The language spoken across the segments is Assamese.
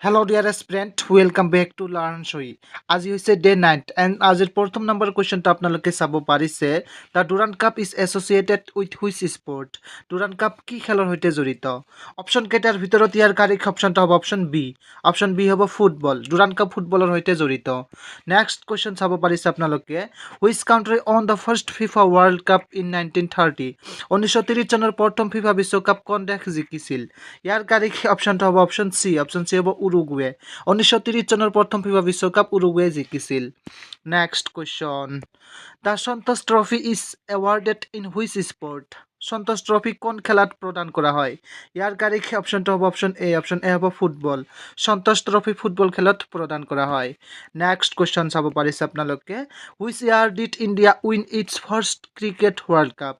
Hello dear aspirant, welcome back to Learn Shui. আজি হৈছে ডে 9 and আজিৰ প্ৰথম নম্বৰ কুৱেশ্যনটো আপোনালোকে চাব পাৰিছে the Durant cup is associated with which sport. Durant cup কি খেলৰ সৈতে জড়িত? অপশ্যন কেইটাৰ ভিতৰত ইয়াৰ কাৰেক্ট অপশ্যনটো হ'ব অপশ্যন বি। অপশ্যন বি হ'ব ফুটবল। ডুৰাণ্ট কাপ ফুটবলৰ সৈতে জড়িত। নেক্সট কুৱেশ্যন চাব পাৰিছে আপোনালোকে which country won the first FIFA World Cup in 1930। 1930 চনৰ প্ৰথম ফিফা বিশ্বকাপ কোন দেশ জিকিছিল? ইয়াৰ কাৰেক্ট অপশ্যনটো হ'ব অপশ্যন চি। অপশ্যন চি হ'ব উৰুগুৱে। 1930 চনৰ প্ৰথম ফিফা বিশ্বকাপ উৰুগুৱে জিকিছিল। Next question the Santosh trophy is awarded in which sport. Santosh trophy কোন খেলাত প্ৰদান কৰা হয়? ইয়াৰ কাৰেক্ট অপশ্যনটো হ'ব অপশ্যন এ। অপশ্যন এ হ'ব ফুটবল। সন্তোষ ট্ৰফি ফুটবল খেলত প্ৰদান কৰা হয়। নেক্সট কুৱেশ্যন চাব পাৰিছে আপোনালোকে which year did India win its first cricket World Cup.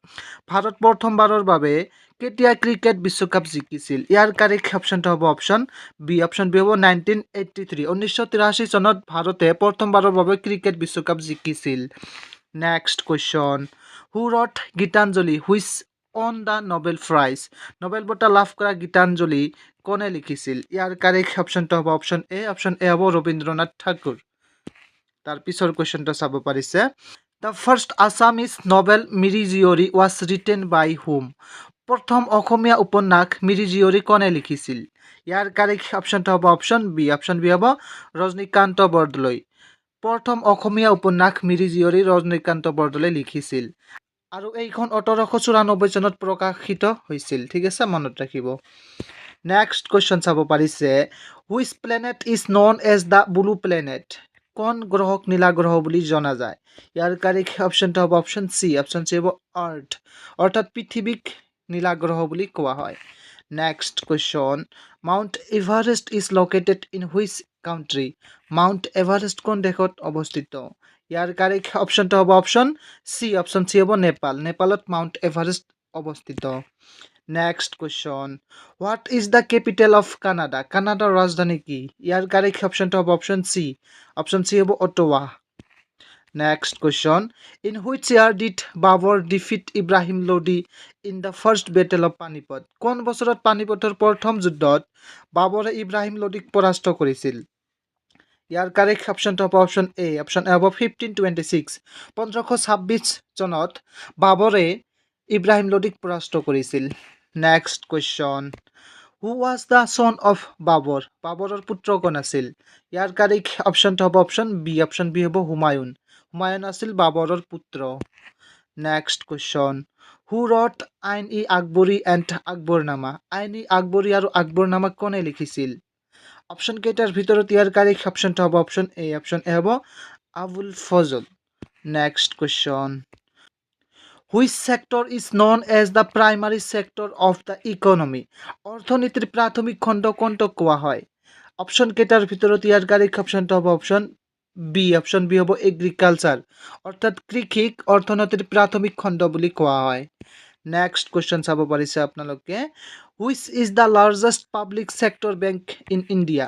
Bharat প্ৰথমবাৰৰ বাবে কেতিয়া ক্ৰিকেট বিশ্বকাপ জিকিছিল? ইয়াৰ কাৰেক্ট অপশ্যনটো হ'ব অপশ্যন বি। অপশ্যন বি হ'ব 1983। 1983 চনত ভাৰতে প্ৰথমবাৰৰ বাবে ক্ৰিকেট বিশ্বকাপ জিকিছিল। Next question who wrote Gitanjali which won the Nobel prize. Nobel বঁটা লাভ কৰা গীতাঞ্জলি কোনে লিখিছিল? ইয়াৰ কাৰেক্ট অপশ্যনটো হ'ব অপশ্যন এ। অপশ্যন এ হ'ব ৰবীন্দ্ৰনাথ ঠাকুৰ। তাৰ পিছৰ কুৱেশ্যনটো চাব পাৰিছে the first Assamese novel Miri Jiyori was written বাই হুম। প্ৰথম অসমীয়া উপন্যাস মিৰি জীয়ৰী কোনে লিখিছিল? ইয়াৰ কাৰেক্ট অপশ্যনটো হ'ব অপশ্যন বি। অপশ্যন বি হ'ব ৰজনীকান্ত বৰদলৈ। প্ৰথম অসমীয়া উপন্যাস মিৰি জীয়ৰী ৰজনীকান্ত বৰদলৈ লিখিছিল আৰু এইখন 1894 চনত প্ৰকাশিত হৈছিল। ঠিক আছে, মনত ৰাখিব। নেক্সট কুৱেশ্যন চাব পাৰিছে which planet is known as the blue planet. কোন গ্ৰহক নীলা গ্ৰহ বুলি জনা যায়? ইয়াৰ কাৰেক্ট অপশ্যনটো হ'ব অপশ্যন চি। অপশ্যন চি হ'ব আৰ্থ। অৰ্থাৎ পৃথিৱীক নীলা গ্ৰহ বুলি কোৱা হয়। Next question Mount Everest is located in which country. Mount Everest কোন দেশত অৱস্থিত? ইয়াৰ কাৰেক্ট অপশ্যনটো হ'ব অপশ্যন চি। অপশ্যন চি হ'ব নেপাল। নেপালত মাউণ্ট এভাৰেষ্ট অৱস্থিত। Next question what is the capital of Canada. কানাডাৰ ৰাজধানী কি? ইয়াৰ কাৰেক্ট অপশ্যনটো হ'ব অপশ্যন চি। অপশ্যন চি হ'ব Ottawa. Next question in which year did Babur defeat Ibrahim Lodi in the first battle of Panipat. কোন বছৰত পানিপথৰ প্ৰথম যুদ্ধত বাবৰে ইব্ৰাহিম লোডিক পৰাস্ত কৰিছিল? ইয়াৰ কাৰেক্ট অপশ্যনটো হ'ব অপশ্যন এ। অপশ্যন এ হ'ব 1526। 1526 চনত বাবৰে ইব্ৰাহিম লোডিক পৰাস্ত কৰিছিল। Next question who was the চন অফ বাবৰ। বাবৰৰ পুত্ৰ কোন আছিল? ইয়াৰ কাৰেক্ট অপশ্যনটো হ'ব অপশ্যন বি। অপশ্যন বি হ'ব হুমায়ুন। হুমায়ুন আছিল বাবৰৰ পুত্ৰ। নেক্সট কুৱেশ্যন হু ৰট আইন ই আকবৰী এণ্ড আকবৰনামা। আইন ই আকবৰী আৰু আকবৰনামা কোনে লিখিছিল? অপশ্যন কেইটাৰ ভিতৰত ইয়াৰ কাৰেক্ট অপশ্যনটো হ'ব অপশ্যন এ। অপশ্যন এ হ'ব Abul Fazl. Next question which sector is known as the primary sector of the economy. অৰ্থনীতিৰ প্ৰাথমিক খণ্ড কোনটোক কোৱা হয়? অপশ্যন কেইটাৰ ভিতৰত ইয়াৰ কাৰেক্ট অপশ্যনটো হ'ব অপশ্যন বি। অপশ্যন বি হ'ব এগ্ৰিকালচাৰ। অৰ্থাৎ কৃষিক অৰ্থনীতিৰ প্ৰাথমিক খণ্ড বুলি কোৱা হয়। নেক্সট কুৱেশ্যন চাব পাৰিছে আপোনালোকে which is the largest public sector bank in India.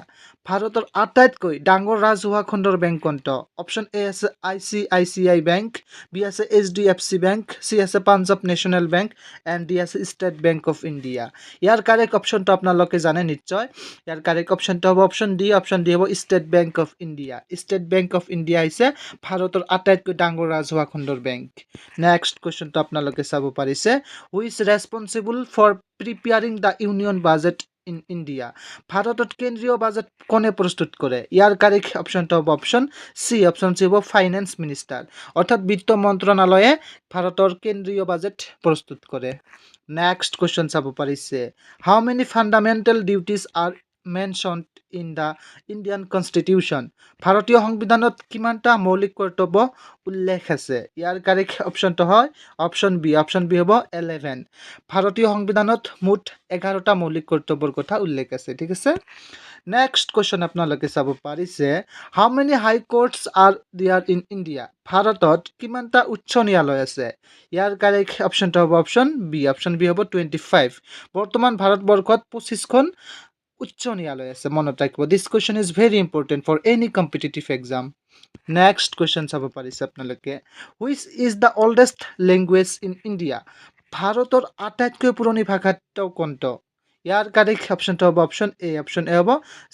ভাৰতৰ আটাইতকৈ ডাঙৰ ৰাজহুৱা খণ্ডৰ বেংক কোনটো? অপশ্যন এ আছে ICICI বেংক, বি আছে HDFC বেংক, চি আছে Punjab national bank and D আছে ষ্টেট বেংক অফ ইণ্ডিয়া। ইয়াৰ কাৰেক্ট অপশ্যনটো আপোনালোকে জানে নিশ্চয়। ইয়াৰ কাৰেক্ট অপশ্যনটো হ'ব অপশ্যন ডি। অপশ্যন ডি হ'ব state bank of India. State bank of India হৈছে ভাৰতৰ আটাইতকৈ ডাঙৰ ৰাজহুৱা খণ্ডৰ বেংক। নেক্সট কুৱেশ্যনটো আপোনালোকে চাব পাৰিছে who is responsible for preparing the Union Budget in India. ভাৰতত কেন্দ্ৰীয় বাজেট কোনে প্ৰস্তুত কৰে? ইয়াৰ কাৰেক্ট অপশ্যনটো হ'ব অপশ্যন চি। অপশ্যন চি হ'ব ফাইনেন্স মিনিষ্টাৰ। অৰ্থাৎ বিত্ত মন্ত্ৰণালয়ে ভাৰতৰ কেন্দ্ৰীয় বাজেট প্ৰস্তুত কৰে। নেক্সট কুৱেশ্যন চাব পাৰিছে how many fundamental duties are mentioned in the Indian constitution. ভাৰতীয় সংবিধানত কিমানটা মৌলিক কৰ্তব্য উল্লেখ আছে? ইয়াৰ কাৰেক্ট অপশ্যনটো হয় অপশ্যন বি। অপশ্যন বি হ'ব 11। ভাৰতীয় সংবিধানত মুঠ 11টা মৌলিক কৰ্তব্যৰ কথা উল্লেখ আছে। ঠিক আছে। নেক্সট কুৱেশ্যন আপোনালোকে চাব পাৰিছে how many high courts R দিয়াৰ ইন ইণ্ডিয়া। ভাৰতত কিমানটা উচ্চ ন্যায়ালয় আছে? ইয়াৰ কাৰেক্ট অপশ্যনটো হ'ব অপশ্যন বি। অপশ্যন বি হ'ব 25। বৰ্তমান ভাৰতবৰ্ষত 25খন উচ্চ ন্যায়ালয় আছে। মনত ৰাখিব। This question is very important for any competitive exam. Next question চাব পাৰিছে আপোনালোকে which is the oldest language in India. ভাৰতৰ আটাইতকৈ পুৰণি ভাষাটো কোনটো? ইয়াৰ কাৰেক্ট অপশ্যনটো হ'ব অপশ্যন এ হ'ব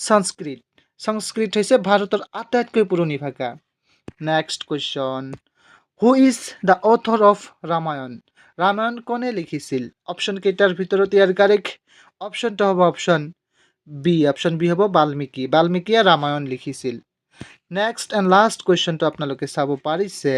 সংস্কৃত। সংস্কৃত হৈছে ভাৰতৰ আটাইতকৈ পুৰণি ভাষা। Next question, who is the author of Ramayana? Ramayana কোনে লিখিছিল? অপশ্যন কেইটাৰ ভিতৰত ইয়াৰ কাৰেক্ট অপশ্যনটো হ'ব অপশ্যন বি হ'ব বাল্মীকিয়ে ৰামায়ণ লিখিছিল। নেক্সট এণ্ড লাষ্ট কুৱেশ্যনটো আপোনালোকে চাব পাৰিছে,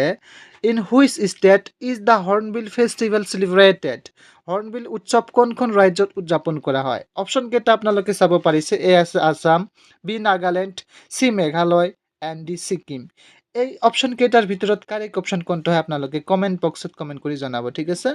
in which state is the hornbill festival celebrated? Hornbill উৎসৱ কোনখন ৰাজ্যত উদযাপন কৰা হয়? অপশ্যন কেইটা আপোনালোকে চাব পাৰিছে, এ আছে Assam, B Nagaland, C Meghalaya, and D Sikkim. এই অপশ্যন কেইটাৰ ভিতৰত কাৰেক্ট অপশ্যন কোনটো হয় আপোনালোকে কমেণ্ট বক্সত কমেণ্ট কৰি জনাব, ঠিক আছে।